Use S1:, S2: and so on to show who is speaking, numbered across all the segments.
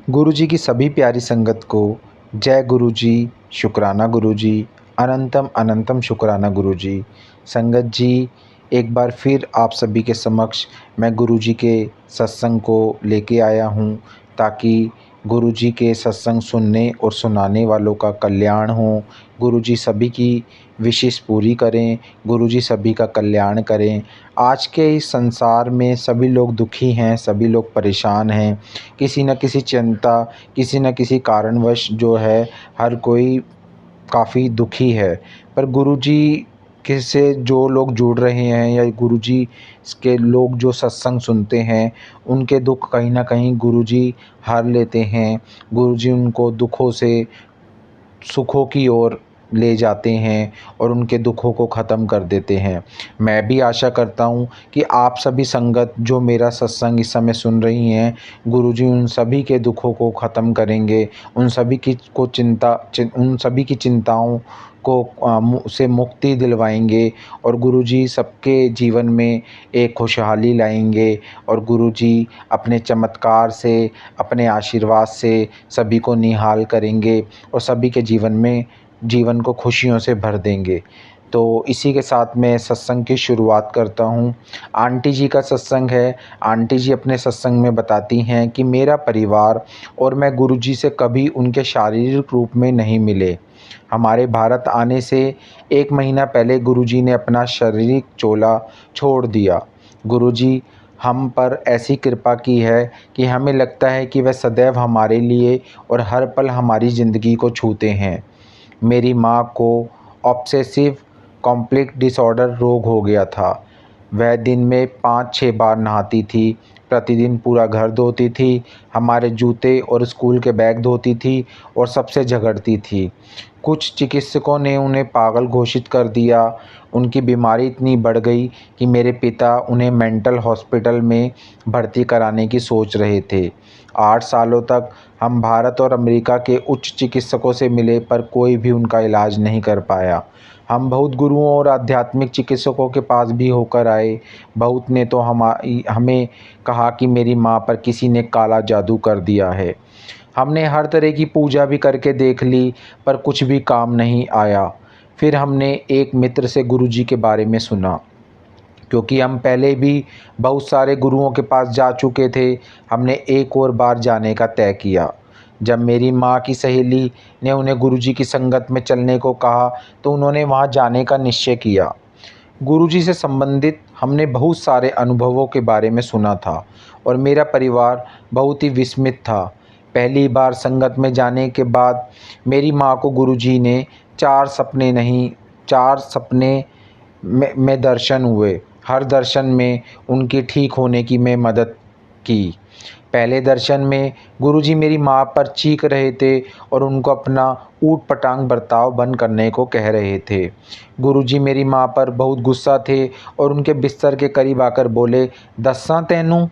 S1: गुरु जी की सभी प्यारी संगत को जय गुरु जी, शुक्राना गुरु जी, अनंतम अनंतम शुक्राना गुरु जी। संगत जी, एक बार फिर आप सभी के समक्ष मैं गुरु जी के सत्संग को लेके आया हूँ, ताकि गुरु जी के सत्संग सुनने और सुनाने वालों का कल्याण हो। गुरु जी सभी की विशेष पूरी करें, गुरु जी सभी का कल्याण करें। आज के इस संसार में सभी लोग दुखी हैं, सभी लोग परेशान हैं, किसी न किसी चिंता, किसी न किसी कारणवश जो है हर कोई काफ़ी दुखी है। पर गुरुजी के से जो लोग जुड़ रहे हैं या गुरुजी के लोग जो सत्संग सुनते हैं, उनके दुख कहीं न कहीं गुरुजी हर लेते हैं। गुरुजी उनको दुखों से सुखों की ओर ले जाते हैं और उनके दुखों को ख़त्म कर देते हैं। मैं भी आशा करता हूँ कि आप सभी संगत जो मेरा सत्संग इस समय सुन रही हैं, गुरुजी उन सभी के दुखों को ख़त्म करेंगे, उन सभी की चिंताओं को से मुक्ति दिलवाएंगे और गुरुजी सबके जीवन में एक खुशहाली लाएंगे और गुरुजी अपने चमत्कार से, अपने आशीर्वाद से सभी को निहाल करेंगे और सभी के जीवन को खुशियों से भर देंगे। तो इसी के साथ मैं सत्संग की शुरुआत करता हूँ। आंटी जी का सत्संग है। आंटी जी अपने सत्संग में बताती हैं कि मेरा परिवार और मैं गुरुजी से कभी उनके शारीरिक रूप में नहीं मिले। हमारे भारत आने से 1 महीना पहले गुरुजी ने अपना शारीरिक चोला छोड़ दिया। गुरुजी हम पर ऐसी कृपा की है कि हमें लगता है कि वह सदैव हमारे लिए और हर पल हमारी ज़िंदगी को छूते हैं। मेरी माँ को ऑब्सेसिव कॉम्प्लेक्स डिसऑर्डर रोग हो गया था। वह दिन में 5-6 बार नहाती थी, प्रतिदिन पूरा घर धोती थी, हमारे जूते और स्कूल के बैग धोती थी और सबसे झगड़ती थी। कुछ चिकित्सकों ने उन्हें पागल घोषित कर दिया। उनकी बीमारी इतनी बढ़ गई कि मेरे पिता उन्हें मेंटल हॉस्पिटल में भर्ती कराने की सोच रहे थे। 8 सालों तक हम भारत और अमेरिका के उच्च चिकित्सकों से मिले, पर कोई भी उनका इलाज नहीं कर पाया। हम बहुत गुरुओं और आध्यात्मिक चिकित्सकों के पास भी होकर आए। बहुत ने तो हमें कहा कि मेरी माँ पर किसी ने काला जादू कर दिया है। हमने हर तरह की पूजा भी करके देख ली, पर कुछ भी काम नहीं आया। फिर हमने एक मित्र से गुरुजी के बारे में सुना, क्योंकि हम पहले भी बहुत सारे गुरुओं के पास जा चुके थे। हमने एक और बार जाने का तय किया। जब मेरी माँ की सहेली ने उन्हें गुरुजी की संगत में चलने को कहा, तो उन्होंने वहाँ जाने का निश्चय किया। गुरुजी से संबंधित हमने बहुत सारे अनुभवों के बारे में सुना था और मेरा परिवार बहुत ही विस्मित था। पहली बार संगत में जाने के बाद मेरी माँ को गुरुजी ने 4 सपने में दर्शन हुए। हर दर्शन में उनकी ठीक होने की मैं मदद की। पहले दर्शन में गुरुजी मेरी माँ पर चीख रहे थे और उनको अपना ऊट-पटांग बर्ताव बंद करने को कह रहे थे। गुरुजी मेरी माँ पर बहुत गुस्सा थे और उनके बिस्तर के करीब आकर बोले, "दस्सां तैनू?"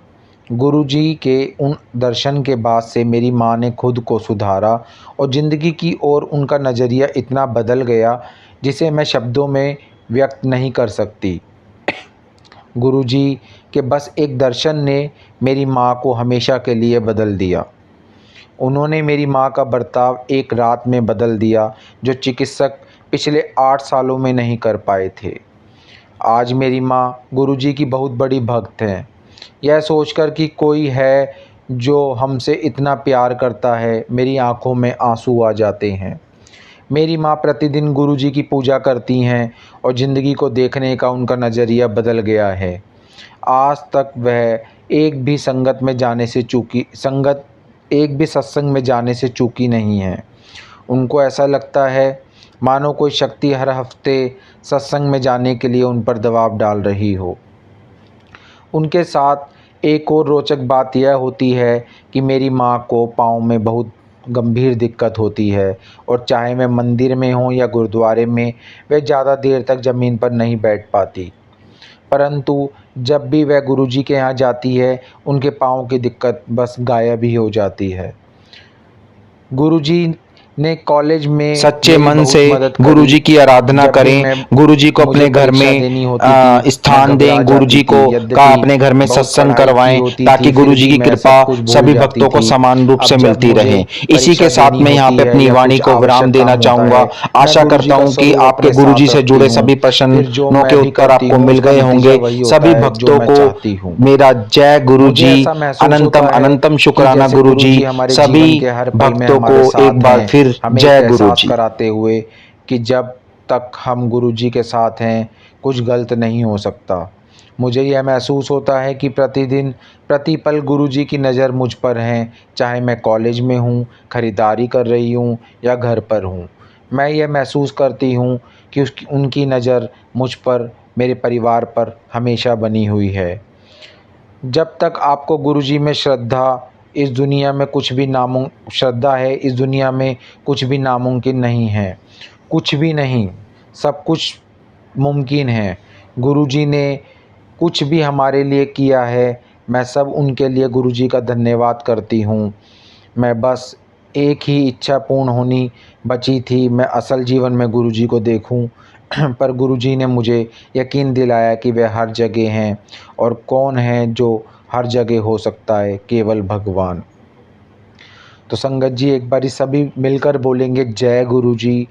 S1: गुरुजी के उन दर्शन के बाद से मेरी माँ ने खुद को सुधारा और ज़िंदगी की ओर उनका नज़रिया इतना बदल गया, जिसे मैं शब्दों में व्यक्त नहीं कर सकती। गुरुजी के बस एक दर्शन ने मेरी माँ को हमेशा के लिए बदल दिया। उन्होंने मेरी माँ का बर्ताव एक रात में बदल दिया, जो चिकित्सक पिछले 8 सालों में नहीं कर पाए थे। आज मेरी माँ गुरुजी की बहुत बड़ी भक्त हैं। यह सोचकर कि कोई है जो हमसे इतना प्यार करता है, मेरी आँखों में आंसू आ जाते हैं। मेरी माँ प्रतिदिन गुरुजी की पूजा करती हैं और ज़िंदगी को देखने का उनका नज़रिया बदल गया है। आज तक वह एक भी सत्संग में जाने से चूकी नहीं हैं। उनको ऐसा लगता है मानो कोई शक्ति हर हफ्ते सत्संग में जाने के लिए उन पर दबाव डाल रही हो। उनके साथ एक और रोचक बात यह होती है कि मेरी माँ को पाँव में बहुत गंभीर दिक्कत होती है और चाहे मैं मंदिर में हूँ या गुरुद्वारे में, वे ज़्यादा देर तक ज़मीन पर नहीं बैठ पाती। परंतु जब भी वह गुरुजी के यहाँ जाती है, उनके पाँव की दिक्कत बस गायब ही हो जाती है। गुरुजी ने कॉलेज में
S2: सच्चे
S1: मेरी
S2: मन
S1: बहुत
S2: से
S1: मदद करी।
S2: गुरुजी की आराधना
S1: जब भी
S2: करें,
S1: मैं
S2: गुरुजी को
S1: मुझे
S2: अपने घर
S1: परीक्षा
S2: में
S1: देनी होती थी, मैं
S2: स्थान
S1: घबरा
S2: दें,
S1: जाती
S2: गुरुजी
S1: थी।
S2: को का
S1: यद्यपि
S2: अपने घर में
S1: बहुत
S2: सत्संग
S1: पढ़ाई की
S2: करवाएं
S1: होती
S2: ताकि
S1: थी, फिर
S2: गुरुजी
S1: भी
S2: की
S1: मैं
S2: कृपा
S1: सब कुछ भूल
S2: सभी
S1: जाती
S2: भक्तों को
S1: थी।
S2: समान रूप
S1: अब
S2: से
S1: जब
S2: मिलती
S1: मुझे
S2: रहे। इसी
S1: परीक्षा
S2: के
S1: देनी
S2: साथ मैं यहाँ
S1: होती
S2: पे
S1: है
S2: अपनी
S1: या
S2: वाणी
S1: कुछ
S2: को विराम
S1: आवश्यक काम
S2: देना
S1: होता
S2: चाहूँगा।
S1: है, मैं
S2: आशा
S1: गुरुजी
S2: करता
S1: का
S2: हूँ कि
S1: स्वरूप
S2: आपके
S1: अपने
S2: गुरुजी
S1: साथ
S2: से
S1: रखती
S2: जुड़े
S1: हूँ।
S2: सभी
S1: फिर जो
S2: प्रश्नों के
S1: मैं भी
S2: उत्तर
S1: करती
S2: आपको
S1: हूँ
S2: मिल
S1: उसका
S2: गए
S1: नतीजा
S2: होंगे।
S1: वही होता
S2: सभी
S1: है जो
S2: भक्तों
S1: मैं
S2: को
S1: चाहती हूँ।
S2: मेरा जय
S1: मुझे
S2: गुरुजी,
S1: ऐसा महसूस
S2: अनंतम
S1: होता है
S2: अनंतम
S1: कि
S2: शुक्राना
S1: जैसे
S2: गुरुजी।
S1: गुरुजी हमारे
S2: सभी
S1: जीवन के हर पल में
S2: भक्तों को
S1: हमारे
S2: एक
S1: साथ
S2: बार
S1: हैं,
S2: फिर
S1: हमें एक
S2: जय
S1: एहसास
S2: गुरुजी।
S1: कराते हुए कि जब तक हम गुरुजी के साथ हैं, कुछ गलत नहीं हो सकता। मुझे यह महसूस होता है कि प्रतिदिन, प्रति पल गुरुजी की नज़र मुझ पर है, चाहे मैं कॉलेज में हूँ, खरीदारी कर रही हूँ या घर पर हूँ। मैं यह महसूस करती हूँ कि उसकी उनकी नज़र मुझ पर, मेरे परिवार पर हमेशा बनी हुई है। जब तक आपको गुरुजी में श्रद्धा, इस दुनिया में कुछ भी श्रद्धा है, इस दुनिया में कुछ भी नामुमकिन नहीं है। कुछ भी नहीं, सब कुछ मुमकिन है। गुरुजी ने कुछ भी हमारे लिए किया है, मैं सब उनके लिए गुरुजी का धन्यवाद करती हूँ। मैं बस एक ही इच्छा पूर्ण होनी बची थी, मैं असल जीवन में गुरुजी को देखूं। पर गुरुजी ने मुझे यकीन दिलाया कि वे हर जगह हैं, और कौन है जो हर जगह हो सकता है, केवल भगवान। तो संगत जी, एक बारी सभी मिलकर बोलेंगे जय गुरुजी।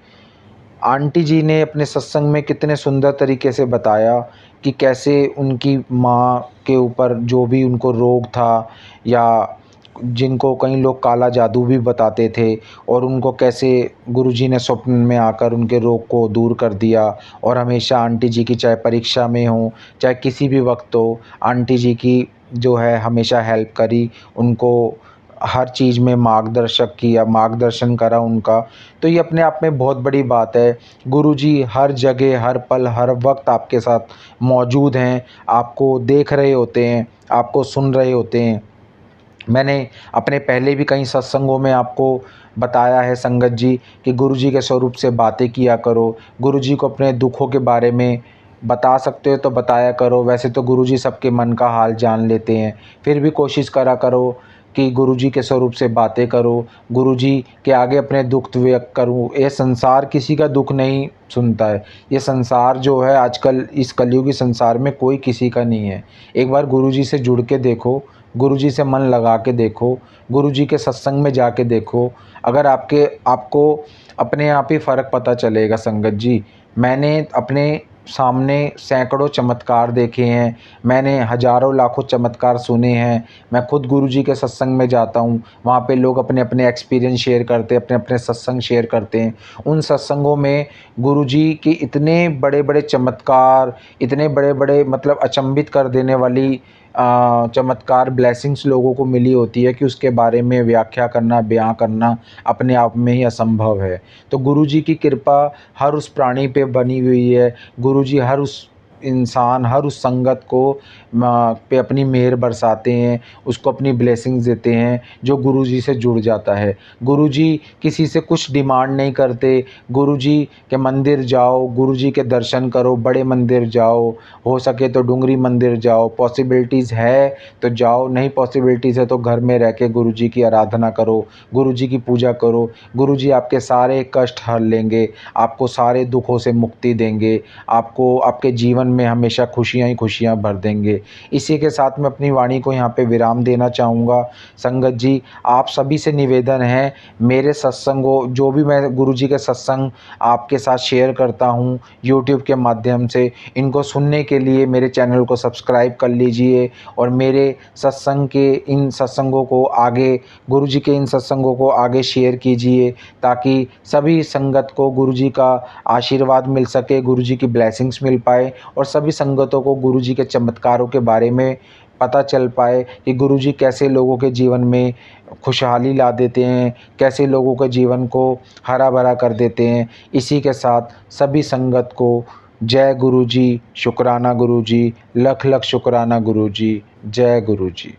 S1: आंटी जी ने अपने सत्संग में कितने सुंदर तरीके से बताया कि कैसे उनकी माँ के ऊपर जो भी उनको रोग था, या जिनको कई लोग काला जादू भी बताते थे, और उनको कैसे गुरुजी ने स्वप्न में आकर उनके रोग को दूर कर दिया। और हमेशा आंटी जी की, चाहे परीक्षा में हो, चाहे किसी भी वक्त हो, आंटी जी की जो है हमेशा हेल्प करी, उनको हर चीज़ में मार्गदर्शक किया, मार्गदर्शन करा उनका। तो ये अपने आप में बहुत बड़ी बात है। गुरुजी हर जगह, हर पल, हर वक्त आपके साथ मौजूद हैं, आपको देख रहे होते हैं, आपको सुन रहे होते हैं। मैंने अपने पहले भी कई सत्संगों में आपको बताया है संगत जी कि गुरुजी के स्वरूप से बातें किया करो। गुरुजी को अपने दुखों के बारे में बता सकते हो तो बताया करो। वैसे तो गुरुजी सबके मन का हाल जान लेते हैं, फिर भी कोशिश करा करो कि गुरुजी के स्वरूप से बातें करो, गुरुजी के आगे अपने दुख व्यक्त करूँ। ये संसार किसी का दुख नहीं सुनता है। ये संसार जो है आजकल, इस कलयुगी संसार में कोई किसी का नहीं है। एक बार गुरुजी से जुड़ के देखो, गुरुजी से मन लगा के देखो, गुरुजी के सत्संग में जाके देखो, अगर आपको अपने आप ही फ़र्क पता चलेगा संगत जी। मैंने अपने सामने सैकड़ों चमत्कार देखे हैं, मैंने हज़ारों लाखों चमत्कार सुने हैं। मैं खुद गुरुजी के सत्संग में जाता हूँ, वहाँ पे लोग अपने अपने एक्सपीरियंस शेयर करते हैं, अपने अपने सत्संग शेयर करते हैं। उन सत्संगों में गुरुजी के इतने बड़े बड़े चमत्कार, इतने बड़े बड़े मतलब अचंभित कर देने वाली चमत्कार, ब्लेसिंग्स लोगों को मिली होती है कि उसके बारे में व्याख्या करना, बयां करना अपने आप में ही असंभव है। तो गुरुजी की कृपा हर उस प्राणी पे बनी हुई है। गुरुजी हर उस इंसान, हर उस संगत को पे अपनी मेहर बरसाते हैं, उसको अपनी ब्लेसिंग्स देते हैं जो गुरुजी से जुड़ जाता है। गुरुजी किसी से कुछ डिमांड नहीं करते। गुरुजी के मंदिर जाओ, गुरुजी के दर्शन करो, बड़े मंदिर जाओ, हो सके तो डुंगरी मंदिर जाओ, पॉसिबिलिटीज़ है तो जाओ, नहीं पॉसिबिलिटीज़ है तो घर में रह के गुरुजी की आराधना करो, गुरुजी की पूजा करो। गुरुजी आपके सारे कष्ट हर लेंगे, आपको सारे दुखों से मुक्ति देंगे, आपको आपके जीवन में हमेशा खुशियाँ ही खुशियाँ भर देंगे। इसी के साथ मैं अपनी वाणी को यहाँ पे विराम देना चाहूँगा। संगत जी, आप सभी से निवेदन है, मेरे सत्संगों, जो भी मैं गुरुजी के सत्संग आपके साथ शेयर करता हूँ यूट्यूब के माध्यम से, इनको सुनने के लिए मेरे चैनल को सब्सक्राइब कर लीजिए, और मेरे सत्संग के इन सत्संगों को आगे, गुरुजी के इन सत्संगों को आगे शेयर कीजिए, ताकि सभी संगत को गुरुजी का आशीर्वाद मिल सके, गुरुजी की ब्लेसिंग्स मिल पाए, और सभी संगतों को गुरुजी के चमत्कारों के बारे में पता चल पाए कि गुरुजी कैसे लोगों के जीवन में खुशहाली ला देते हैं, कैसे लोगों के जीवन को हरा भरा कर देते हैं। इसी के साथ सभी संगत को जय गुरुजी, शुक्राना गुरुजी, लख लख शुक्राना गुरुजी, जय गुरुजी।